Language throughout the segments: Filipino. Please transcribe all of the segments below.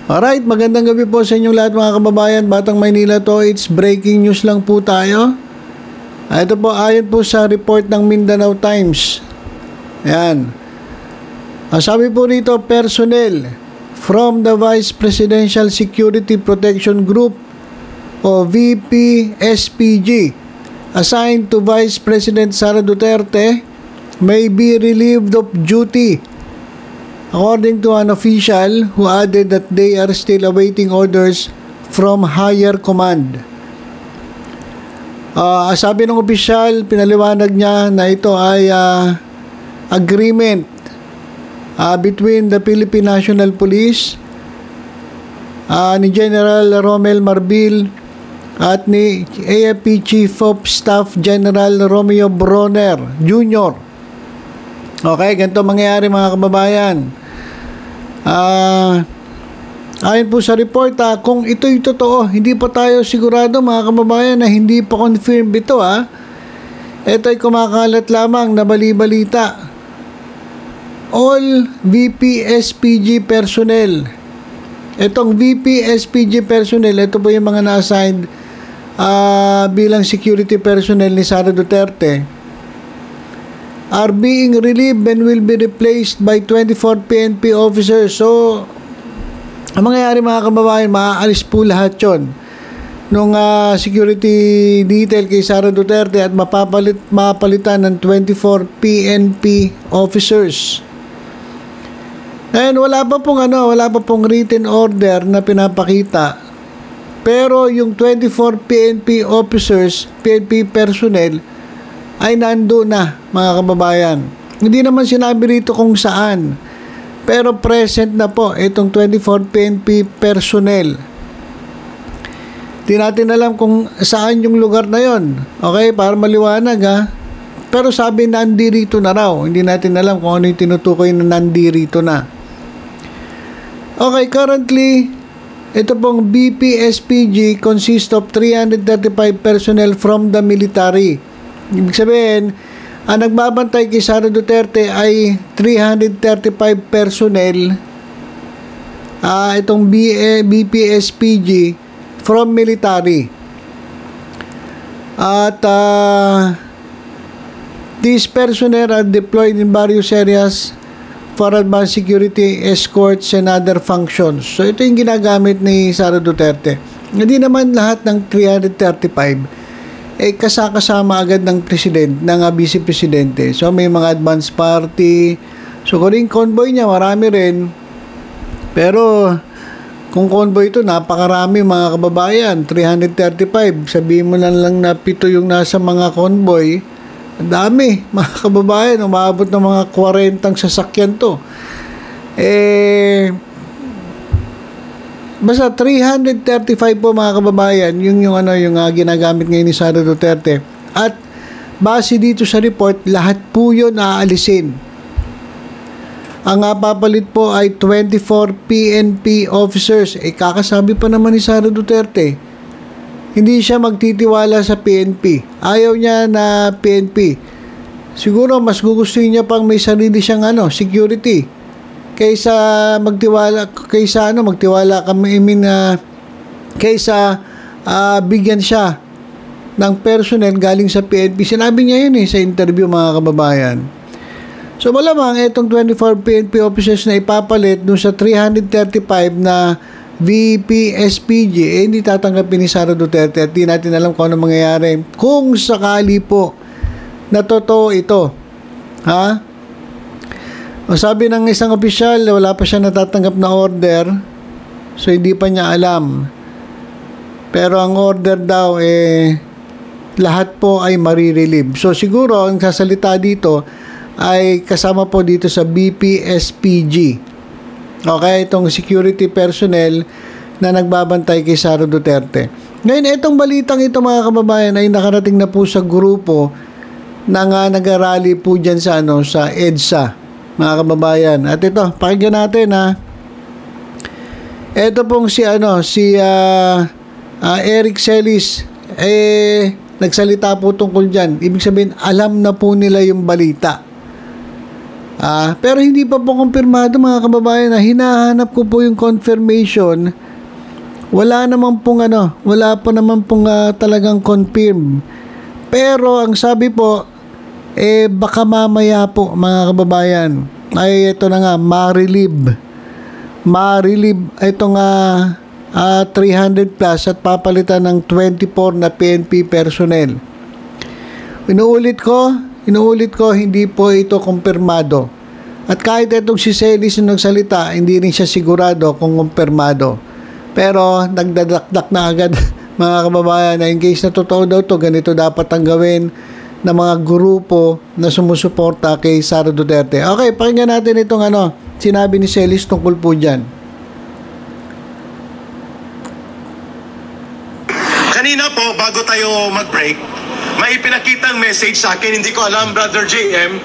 Alright, magandang gabi po sa inyong lahat mga kababayan. Batang Maynila to, it's breaking news lang po tayo. Ito po, ayon po sa report ng Mindanao Times. Ayan. Ang sabi po rito, personnel from the Vice Presidential Security Protection Group o VPSPG assigned to Vice President Sara Duterte may be relieved of duty, according to an official who added that they are still awaiting orders from higher command. Sabi ng opisyal, pinaliwanag niya na ito ay agreement between the Philippine National Police, ni General Romel Marbil at ni AFP Chief of Staff General Romeo Bronner Jr. Okay, ganito mangyayari mga kababayan. Ayon po sa report, kung ito'y totoo, hindi pa tayo sigurado mga kababayan na hindi pa confirm ito. Ito'y kumakalat lamang na bali-balita. All VPSPG personnel. Itong VPSPG personnel, ito po yung mga na-assigned bilang security personnel ni Sara Duterte, are being relieved and will be replaced by 24 PNP officers. So, ang mangyayari mga kababayan, maaalis po lahat yun nung security detail kay Sara Duterte at mapapalitan ng 24 PNP officers. Ngayon, wala pa pong written order na pinapakita. Pero yung 24 PNP officers, PNP personnel, ay nando na mga kababayan. Hindi naman sinabi rito kung saan, pero present na po itong 24 PNP personnel. Di natin alam kung saan yung lugar na yon. Okay, para maliwanag Pero sabi nandirito na raw. Hindi natin alam kung ano yung tinutukoy na nandirito na. Okay, currently ito pong BPSPG consists of 335 personnel from the military. Ibig sabihin, ang nagbabantay kay Sara Duterte ay 335 personnel, itong BPSPG from military. At these personnel are deployed in various areas for advanced security, escorts, and other functions. So ito yung ginagamit ni Sara Duterte. Hindi naman lahat ng 335 kasama agad ng president, ng vice presidente. So may mga advance party. So kung rin convoy niya, marami rin. Pero kung convoy ito, napakarami mga kababayan. 335. Sabihin mo lang na 7 yung nasa mga convoy. Ang dami mga kababayan. Umabot ng mga 40 sasakyan to. Basta 335 po mga kababayan, yung ginagamit ngayon ni Sara Duterte. At base dito sa report, lahat po yun aalisin. Ang papalit po ay 24 PNP officers. Kakasabi pa naman ni Sara Duterte, hindi siya magtitiwala sa PNP. Ayaw niya na PNP. Siguro mas gugustuhin niya pang may sarili siyang security kaysa bigyan siya ng personnel galing sa PNP. Sinabi niya yun sa interview mga kababayan. So malamang itong 24 PNP officers na ipapalit dun sa 335 na VPSPG, hindi tatanggapin ni Sara Duterte at di natin alam kung ano mangyayari kung sakali po na totoo ito. Sabi ng isang opisyal, wala pa siya natatanggap na order, so hindi pa niya alam. Pero ang order daw lahat po ay marirelieve. So siguro ang sasalita dito ay kasama po dito sa BPSPG. Okay, itong security personnel na nagbabantay kay Sara Duterte. Ngayon, itong balitang ito mga kababayan ay nakarating na po sa grupo na nag-arally po dyan sa EDSA. Mga kababayan. At ito, pakinggan natin ito pong si Eric Celis nagsalita po tungkol dyan. Ibig sabihin, alam na po nila yung balita. Pero hindi pa po kumpirmado mga kababayan. Hinahanap ko po yung confirmation. Wala pa naman pong talagang confirm. Pero ang sabi po, baka mamaya po mga kababayan, ay ito na nga, ma-relieve itong 300 plus at papalitan ng 24 na PNP personnel. Inuulit ko, hindi po ito kumpirmado. At kahit itong si Celis yung nagsalita, hindi rin siya sigurado kung kumpirmado. Pero nagdadakdak na agad mga kababayan na in case na totoo daw to, ganito dapat ang gawin ng mga grupo na sumusuporta kay Sara Duterte. Okay, pakinggan natin itong sinabi ni Celis tungkol po dyan. Kanina po, bago tayo mag-break, may ipinakitang message sa akin, hindi ko alam, Brother JM,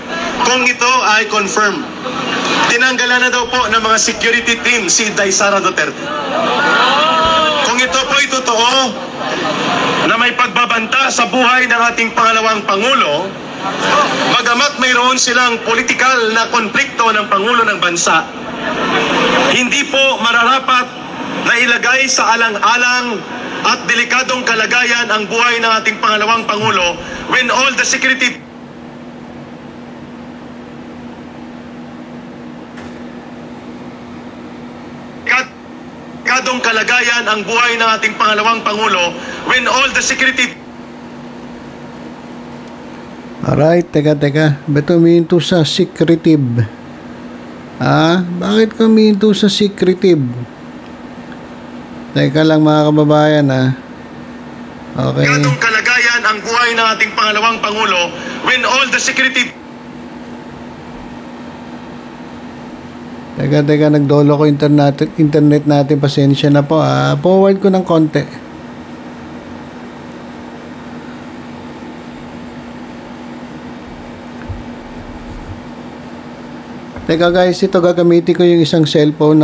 kung ito ay confirm. Tinanggalan na daw po ng mga security team si Sara Duterte. Kung ito po ay totoo, na may pagbabanta sa buhay ng ating pangalawang Pangulo, bagamat mayroon silang politikal na konflikto ng Pangulo ng bansa, hindi po mararapat na ilagay sa alang-alang at delikadong kalagayan ang buhay ng ating pangalawang Pangulo when all the security kalagayan ang buhay ng ating pangalawang Pangulo when all the security. Alright, teka. Ba't umihinto sa secretive? Bakit ka umihinto sa secretive? Teka lang mga kababayan Okay. Delikadong kalagayan ang buhay ng ating pangalawang Pangulo when all the security. Teka, nagdolo ko internet natin. Pasensya na po. Forward ko ng konti. Teka guys, ito gagamitin ko yung isang cellphone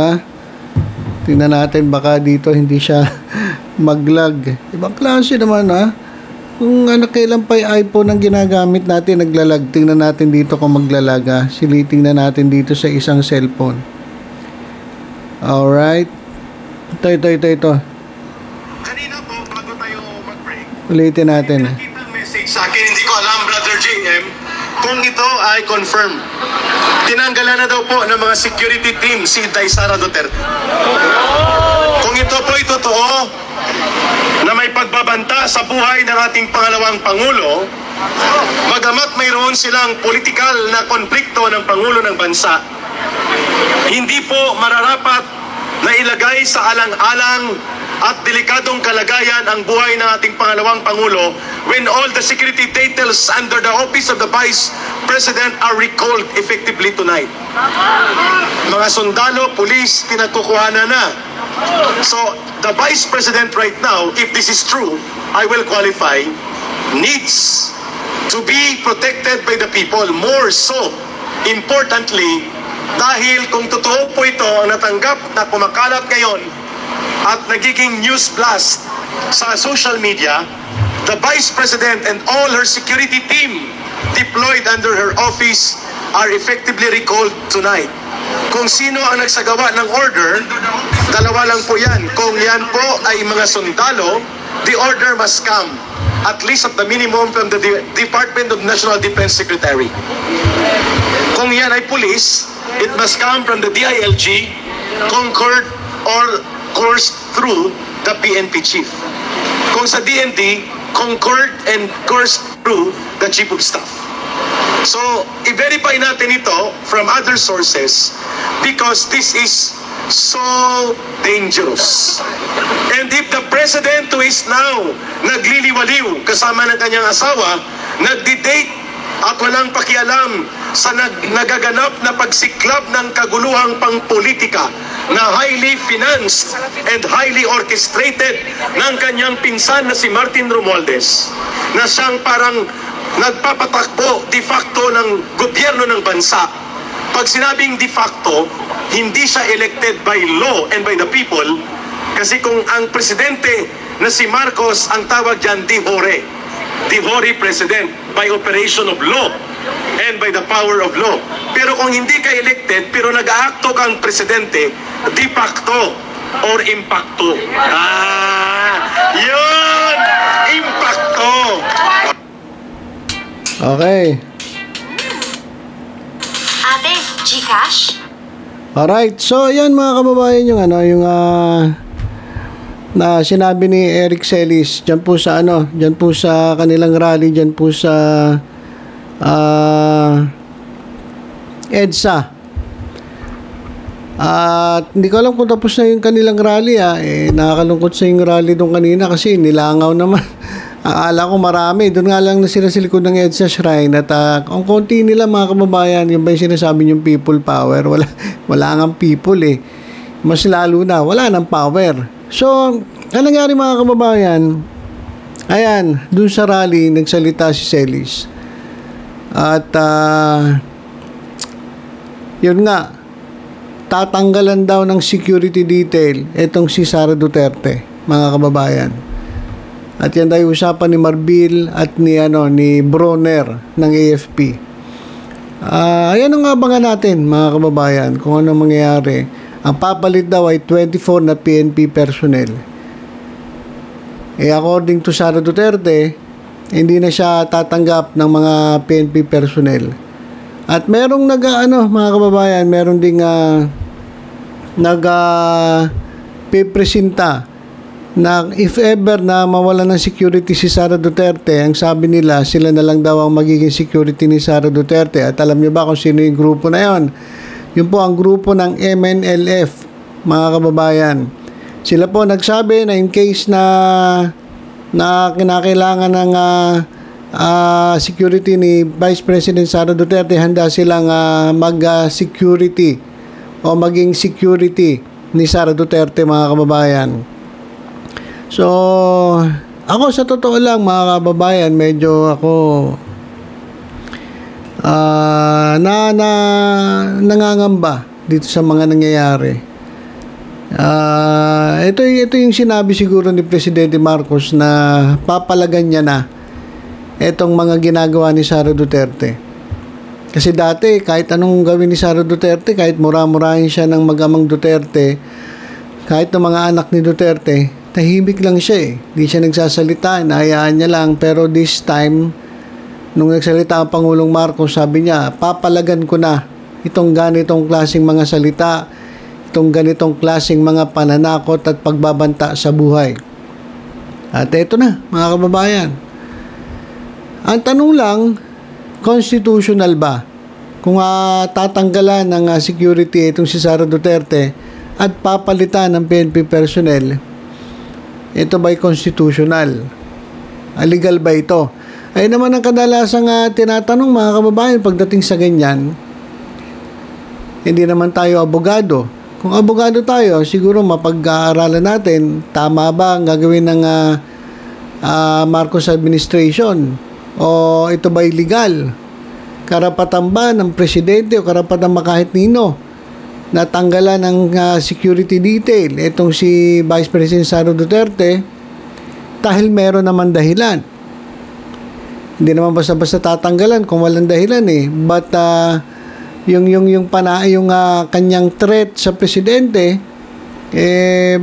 tingnan natin baka dito hindi siya mag-lag. Ibang klase naman Kung kailan pa yung iPhone ang ginagamit natin, naglalag. Tingnan natin dito kung maglalag Siliting na natin dito sa isang cellphone. Alright. Ito. Kanina po, bago tayo mag-break, ulitin natin. nakita message sa akin, hindi ko alam, Brother JM, kung ito ay confirm. Tinanggalan na daw po ng mga security team si Sara Duterte. Kung ito po ay totoo, na may pagbabanta sa buhay ng ating pangalawang Pangulo, bagamat mayroon silang politikal na konflikto ng Pangulo ng bansa, hindi po mararapat na ilagay sa alang-alang at delikadong kalagayan ang buhay ng ating pangalawang Pangulo when all the security details under the office of the Vice President are recalled effectively tonight. Mga sundalo, pulis, pinagkukuhanan na. So, the Vice President right now, if this is true, I will qualify, needs to be protected by the people. More so, importantly, dahil kung totoo po ito ang natanggap na kumakalat ngayon at nagiging news blast sa social media, the Vice President and all her security team deployed under her office are effectively recalled tonight. Kung sino ang nagsagawa ng order, dalawa lang po yan. Kung yan po ay mga sundalo, the order must come at least at the minimum from the Department of National Defense Secretary. Kung yan ay police, it must come from the DILG, concurred or coursed through the PNP chief. Kung sa DND, concurred and coursed through the Chief of Staff. So, i-verify natin ito from other sources because this is so dangerous. And if the President who is now nagliliwaliw kasama ng kanyang asawa, nagdi-date at walang pakialam sa nagaganap na pagsiklab ng kaguluhang pangpolitika na highly financed and highly orchestrated ng kanyang pinsan na si Martin Romualdez, na siyang parang nagpapatakbo de facto ng gobyerno ng bansa. Pag sinabing de facto, hindi siya elected by law and by the people, kasi kung ang presidente na si Marcos ang tawag dyan de jure president by operation of law and by the power of law. Pero kung hindi ka elected, pero nag-aakto kang presidente, de facto or impacto. Yun! Impacto! Okay. Ate, Gcash? Alright. So, yan mga kababayan yung yung na sinabi ni Eric Celis diyan po sa diyan po sa kanilang rally diyan po sa EDSA. At hindi ko alam kung tapos na yung kanilang rally nakakalungkot sa yung rally doon kanina kasi nilangaw naman. Akala ko marami. Doon nga lang na sila sa likod ng EDSA Shrine at ang konti nila mga kababayan, yung ba yung sinasabi yung people power? Wala nga people Mas lalo na, wala nang power. So, ang nangyari mga kababayan, ayan, doon sa rally, nagsalita si Celis. At, yun nga, tatanggalan daw ng security detail itong si Sara Duterte, mga kababayan. At yan tayo usapan ni Marbil at ni Bronner ng AFP. Ayan ang abangan natin mga kababayan kung ano mangyayari. Ang papalit daw ay 24 na PNP personnel. According to Sara Duterte, hindi na siya tatanggap ng mga PNP personnel. At merong mga kababayan, meron ding pipresenta na if ever na mawala ng security si Sara Duterte, ang sabi nila, sila na lang daw ang magiging security ni Sara Duterte. At alam niyo ba kung sino yung grupo na yon? Yun po ang grupo ng MNLF, mga kababayan. Sila po nagsabi na in case na kinakailangan ng security ni Vice President Sara Duterte, handa silang mag-security o maging security ni Sara Duterte, mga kababayan. So, ako sa totoo lang mga kababayan, medyo ako nangangamba dito sa mga nangyayari. Ito yung sinabi siguro ni Presidente Marcos na papalagan niya na itong mga ginagawa ni Sara Duterte. Kasi dati, kahit anong gawin ni Sara Duterte, kahit mura-murahin siya ng mag-amang Duterte, kahit ng mga anak ni Duterte, tahimik lang siya Hindi siya nagsasalita, inahayaan niya lang. Pero this time, nung nagsalita ang Pangulong Marcos, sabi niya, papalagan ko na itong ganitong klaseng mga salita, itong ganitong klaseng mga pananakot at pagbabanta sa buhay. At eto na, mga kababayan. Ang tanong lang, constitutional ba? Kung tatanggalan ng security itong si Sara Duterte at papalitan ng PNP personnel, ito ba'y constitutional? Legal ba ito? Ay naman ang kadalasang tinatanong mga kababayan pagdating sa ganyan. Hindi naman tayo abogado. Kung abogado tayo, siguro mapag-aaralan natin, tama ba ang gagawin ng Marcos administration? O ito ba'y legal? Karapatan ba ng presidente o karapatan ba kahit nino natanggalan ng security detail itong si Vice President Sara Duterte dahil meron naman dahilan? Hindi naman basta-basta tatanggalan kung walang dahilan But yung kanyang threat sa presidente,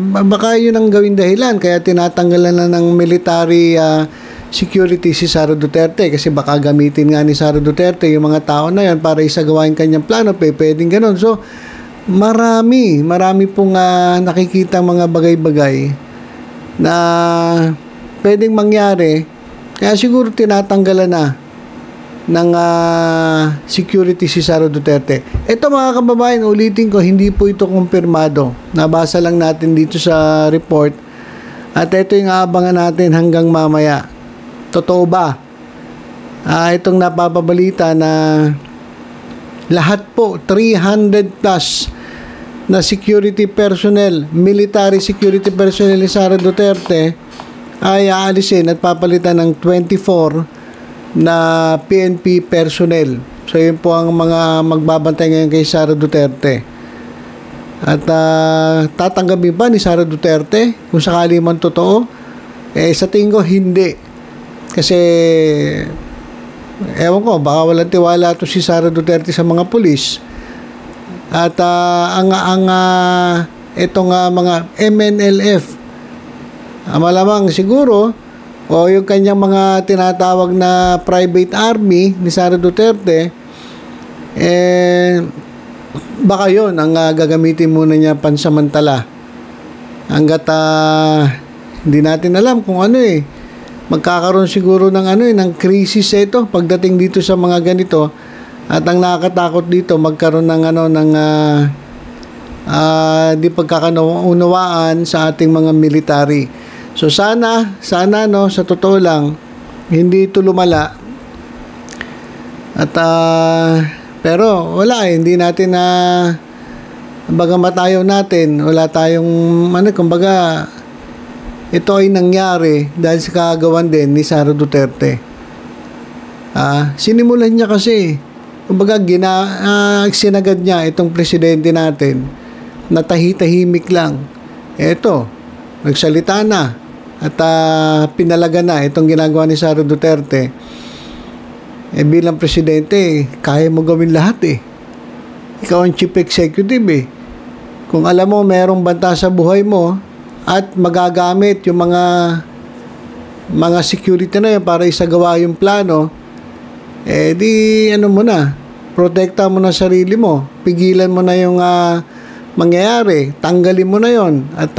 baka yun ang gawing dahilan kaya tinatanggalan na ng military security si Sara Duterte, kasi baka gamitin nga ni Sara Duterte yung mga tao na yan para isagawa yung kanyang plano, pwedeng ganun. So marami pong nakikita mga bagay-bagay na pwedeng mangyari, kaya siguro tinatanggalan na ng security si Sara Duterte. Ito mga kababayan, ulitin ko, hindi po ito kumpirmado. Nabasa lang natin dito sa report at ito yung aabangan natin hanggang mamaya. Totoo ba? Itong napapabalita na lahat po 300 plus na security personnel, military security personnel ni Sara Duterte ay aalisin at papalitan ng 24 na PNP personnel. So yun po ang mga magbabantay ngayon kay Sara Duterte. At tatanggapin ba ni Sara Duterte kung sakali man totoo? Sa tingin ko hindi. Kasi Ewan ko, baka walang tiwala to si Sara Duterte sa mga pulis. At itong mga MNLF, malamang siguro, o yung kanyang mga tinatawag na private army ni Sara Duterte, baka yun ang gagamitin muna niya pansamantala. Hanggat hindi natin alam kung magkakaroon siguro ng ng crisis ito pagdating dito sa mga ganito. At ang nakakatakot dito, magkaroon ng di pagkakaunawaan sa ating mga military. So sana sa totoo lang hindi ito lumala. At pero wala hindi natin bagamat ayaw natin, wala tayong kumbaga ito ay nangyari dahil sa kagawan din ni Sara Duterte. Sinimulan niya kasi, kumbaga sinagad niya itong presidente natin na tahimik lang. Eto, nagsalita na at pinalaga na itong ginagawa ni Sara Duterte. Bilang presidente, kaya mo gawin lahat Ikaw ang chief executive Kung alam mo merong banta sa buhay mo at magagamit yung mga security na yun para isagawa yung plano, protekta mo na sarili mo, pigilan mo na yung mangyayari, tanggalin mo na yon at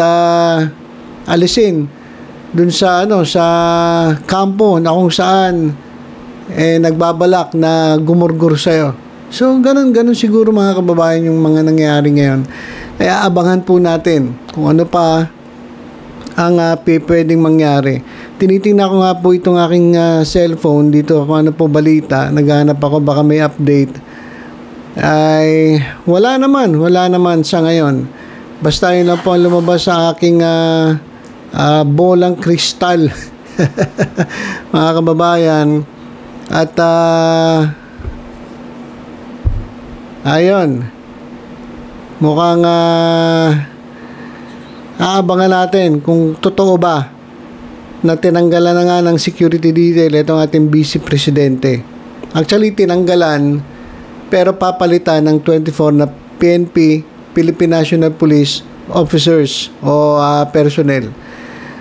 alisin dun sa sa kampo na kung saan nagbabalak na gumurgur sa'yo. So ganun siguro mga kababayan yung mga nangyayari ngayon. Kaya abangan po natin kung ano pa ang pwedeng mangyari. Tinitingnan ko nga po itong aking cellphone dito kung ano po balita. Naghahanap ako, baka may update. Ay wala naman sa ngayon. Basta yun lang po ang lumabas sa aking bolang kristal. Mga kababayan. At ayun, mukhang aabangan natin kung totoo ba na tinanggalan na nga ng security detail itong ating vice presidente. Actually, tinanggalan pero papalitan ng 24 na PNP, Philippine National Police officers o personnel.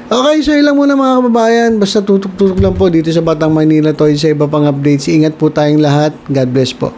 Okay, so ilang muna mga kababayan. Basta tutok-tutok lang po dito sa Batang Manila Toy sa iba pang updates. Ingat po tayong lahat. God bless po.